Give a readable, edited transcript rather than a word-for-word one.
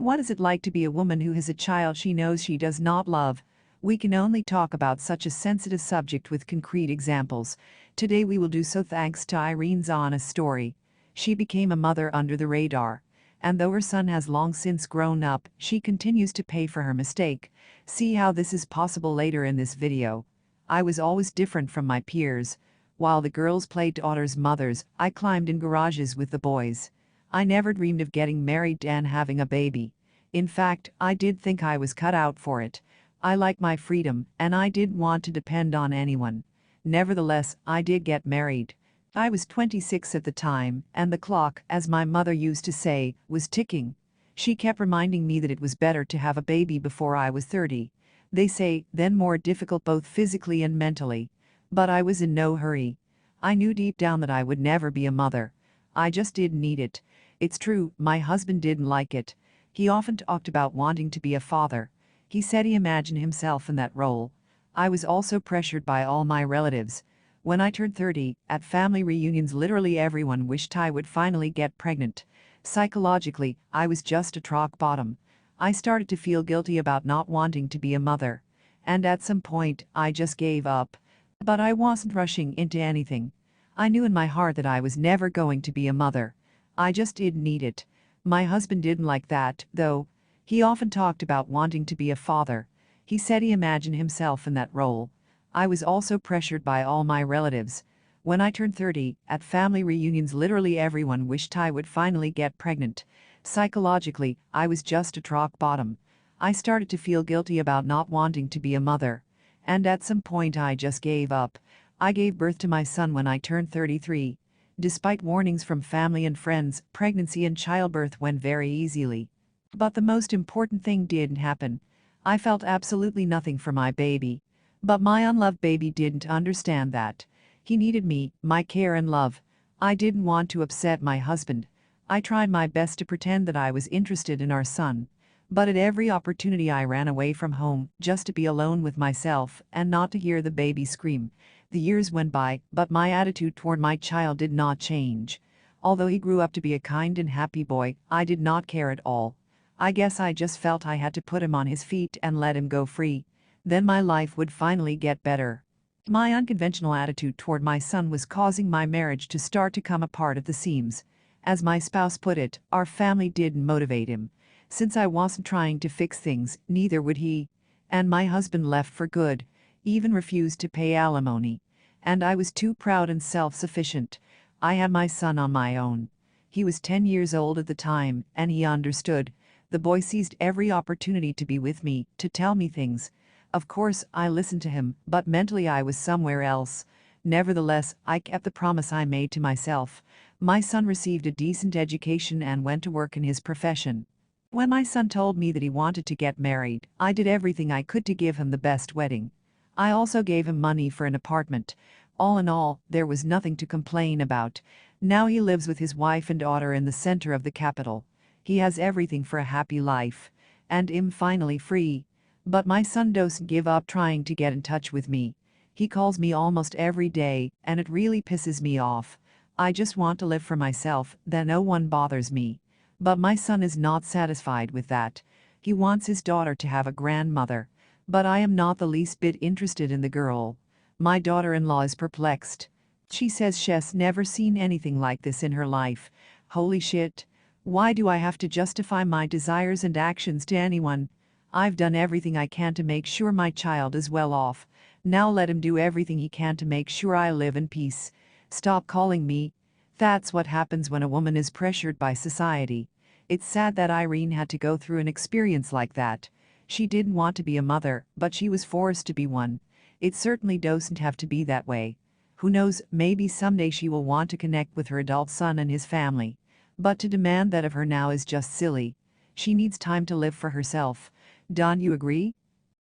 What is it like to be a woman who has a child she knows she does not love? We can only talk about such a sensitive subject with concrete examples. Today we will do so thanks to Irene's honest story. She became a mother under the radar. And though her son has long since grown up, she continues to pay for her mistake. See how this is possible later in this video. I was always different from my peers. While the girls played daughters' mothers, I climbed in garages with the boys. I never dreamed of getting married and having a baby. In fact, I did think I was cut out for it. I like my freedom, and I didn't want to depend on anyone. Nevertheless, I did get married. I was 26 at the time, and the clock, as my mother used to say, was ticking. She kept reminding me that it was better to have a baby before I was 30. They say, then more difficult both physically and mentally. But I was in no hurry. I knew deep down that I would never be a mother. I just didn't need it. It's true, my husband didn't like it. He often talked about wanting to be a father. He said he imagined himself in that role. I was also pressured by all my relatives. When I turned 30, at family reunions literally everyone wished I would finally get pregnant. Psychologically, I was just at rock bottom. I started to feel guilty about not wanting to be a mother. And at some point, I just gave up. But I wasn't rushing into anything. I knew in my heart that I was never going to be a mother. I just didn't need it. My husband didn't like that, though. He often talked about wanting to be a father. He said he imagined himself in that role. I was also pressured by all my relatives. When I turned 30, at family reunions literally everyone wished I would finally get pregnant. Psychologically, I was just at rock bottom. I started to feel guilty about not wanting to be a mother. And at some point I just gave up. I gave birth to my son when I turned 33. Despite warnings from family and friends, pregnancy and childbirth went very easily. But the most important thing didn't happen. I felt absolutely nothing for my baby. But my unloved baby didn't understand that. He needed me, my care and love. I didn't want to upset my husband. I tried my best to pretend that I was interested in our son. But at every opportunity I ran away from home, just to be alone with myself and not to hear the baby scream. The years went by, but my attitude toward my child did not change. Although he grew up to be a kind and happy boy, I did not care at all. I guess I just felt I had to put him on his feet and let him go free. Then my life would finally get better. My unconventional attitude toward my son was causing my marriage to start to come apart at the seams. As my spouse put it, our family didn't motivate him. Since I wasn't trying to fix things, neither would he. And my husband left for good, even refused to pay alimony. And I was too proud and self-sufficient. I had my son on my own. He was 10 years old at the time, and he understood. The boy seized every opportunity to be with me, to tell me things. Of course, I listened to him, but mentally I was somewhere else. Nevertheless, I kept the promise I made to myself. My son received a decent education and went to work in his profession. When my son told me that he wanted to get married, I did everything I could to give him the best wedding. I also gave him money for an apartment. All in all, there was nothing to complain about. Now he lives with his wife and daughter in the center of the capital. He has everything for a happy life. And I'm finally free. But my son doesn't give up trying to get in touch with me. He calls me almost every day, and it really pisses me off. I just want to live for myself, that no one bothers me. But my son is not satisfied with that. He wants his daughter to have a grandmother. But I am not the least bit interested in the girl. My daughter-in-law is perplexed. She says she's never seen anything like this in her life. Holy shit. Why do I have to justify my desires and actions to anyone? I've done everything I can to make sure my child is well off. Now let him do everything he can to make sure I live in peace. Stop calling me. That's what happens when a woman is pressured by society. It's sad that Irene had to go through an experience like that. She didn't want to be a mother, but she was forced to be one. It certainly doesn't have to be that way. Who knows, maybe someday she will want to connect with her adult son and his family. But to demand that of her now is just silly. She needs time to live for herself. Don't you agree?